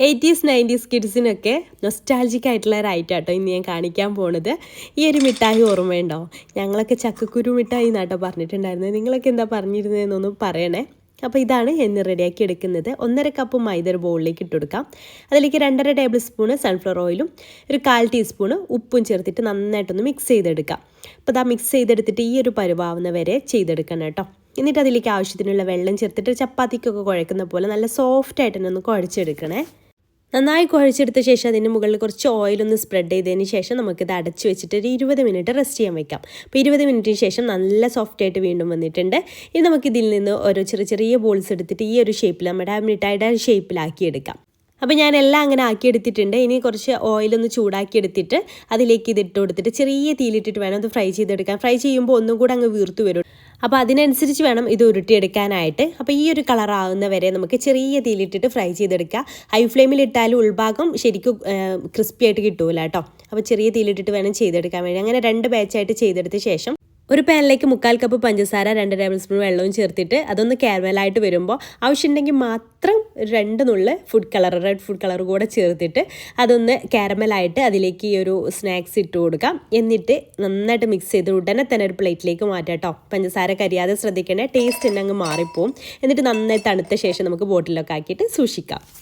80s 90s കിഡ്സിനൊക്കെ nostalgic ആയിട്ടുള്ള ഒരു item കേട്ടോ ഇന്ന് ഞാൻ കാണിക്കാൻ പോണത്. ഈ ഒരു മിഠായി ഓർമ്മയുണ്ടോ? ഞങ്ങളൊക്കെ ചക്കക്കുരു മിഠായി എന്നാട്ടോ പറഞ്ഞിട്ടുണ്ടായിരുന്നത്. നിങ്ങളൊക്കെ എന്താ പറഞ്ഞിരുന്നതെന്നൊന്ന് പറയണേ. അപ്പോൾ ഇതാണ് എന്ന് റെഡിയാക്കി എടുക്കുന്നത്. 1.5 കപ്പ് മൈദ ഒരു ബൗളിലേക്ക് ഇട്ട് കൊടുക്കാം. അതിലേക്ക് 2.5 ടേബിൾ സ്പൂണ് സൺഫ്ലവർ ഓയിലും ഒരു 1/4 ടീസ്പൂണ് ഉപ്പും ചേർത്തിട്ട് നന്നായിട്ടൊന്ന് മിക്സ് ചെയ്തെടുക്കാം. അപ്പോൾ ഇതാ മിക്സ് ചെയ്തെടുത്തിട്ട് ഈ ഒരു പരുവാവുന്ന വരെ ചെയ്തെടുക്കണം കേട്ടോ. എന്നിട്ട് അതിലേക്ക് ആവശ്യത്തിനുള്ള വെള്ളം ചേർത്തിട്ട് ചപ്പാത്തിക്കൊക്കെ കുഴക്കുന്ന പോലെ നല്ല സോഫ്റ്റായിട്ട് തന്നെ ഒന്ന് കുഴച്ചെടുക്കണേ. നന്നായി കുഴച്ചെടുത്ത ശേഷം അതിന് മുകളിൽ കുറച്ച് ഓയിലൊന്ന് സ്പ്രെഡ് ചെയ്തതിന് ശേഷം നമുക്കിത് അടച്ച് വെച്ചിട്ട് ഒരു 20 മിനിറ്റ് റെസ്റ്റ് ചെയ്യാൻ വെക്കാം. അപ്പോൾ 20 മിനിറ്റിന് ശേഷം നല്ല സോഫ്റ്റായിട്ട് വീണ്ടും വന്നിട്ടുണ്ട്. ഇനി നമുക്കിതിൽ നിന്ന് ഓരോ ചെറിയ ബോൾസ് എടുത്തിട്ട് ഈ ഒരു ഷേപ്പിൽ നമ്മുടെ മിഠായിയുടെ ഷേപ്പിലാക്കി എടുക്കാം. അപ്പോൾ ഞാൻ എല്ലാം അങ്ങനെ ആക്കിയെടുത്തിട്ടുണ്ട്. ഇനി കുറച്ച് ഓയിലൊന്ന് ചൂടാക്കി എടുത്തിട്ട് അതിലേക്ക് ഇതിട്ട് കൊടുത്തിട്ട് ചെറിയ തീയിലിട്ടിട്ട് വേണം അത് ഫ്രൈ ചെയ്തെടുക്കാൻ. ഫ്രൈ ചെയ്യുമ്പോൾ ഒന്നും കൂടെ അങ്ങ് വീർത്ത് വരും. അപ്പോൾ അതിനനുസരിച്ച് വേണം ഇത് ഉരുട്ടിയെടുക്കാനായിട്ട്. അപ്പോൾ ഈ ഒരു കളറാവുന്ന വരെ നമുക്ക് ചെറിയ തീയിലിട്ടിട്ട് ഫ്രൈ ചെയ്തെടുക്കുക. ഹൈ ഫ്ലെയിമിൽ ഇട്ടാലും ഉൾഭാഗം ശരിക്കും ക്രിസ്പി ആയിട്ട് കിട്ടൂല കേട്ടോ. അപ്പോൾ ചെറിയ തീയിലിട്ടിട്ട് വേണം ചെയ്തെടുക്കാൻ വേണ്ടി. അങ്ങനെ 2 ബാച്ചായിട്ട് ചെയ്തെടുത്ത ശേഷം ഒരു പാനിലേക്ക് 1/4 കപ്പ് പഞ്ചസാര 2 ടേബിൾ സ്പൂൺ വെള്ളവും ചേർത്തിട്ട് അതൊന്ന് കാരമലായിട്ട് വരുമ്പോൾ ആവശ്യമുണ്ടെങ്കിൽ മാത്രം 2 നുള്ള് റെഡ് ഫുഡ് കളർ കൂടെ ചേർത്തിട്ട് അതൊന്ന് കാരമലായിട്ട് അതിലേക്ക് ഈ ഒരു സ്നാക്സ് ഇട്ട് കൊടുക്കാം. എന്നിട്ട് നന്നായിട്ട് മിക്സ് ചെയ്ത് ഉടനെ തന്നെ ഒരു പ്ലേറ്റിലേക്ക് മാറ്റാം കേട്ടോ. പഞ്ചസാര കരിയാതെ ശ്രദ്ധിക്കണേ, ടേസ്റ്റ് തന്നെ അങ്ങ് മാറിപ്പോവും. എന്നിട്ട് നന്നായി തണുത്ത ശേഷം നമുക്ക് ബോട്ടിലൊക്കെ ആക്കിയിട്ട് സൂക്ഷിക്കാം.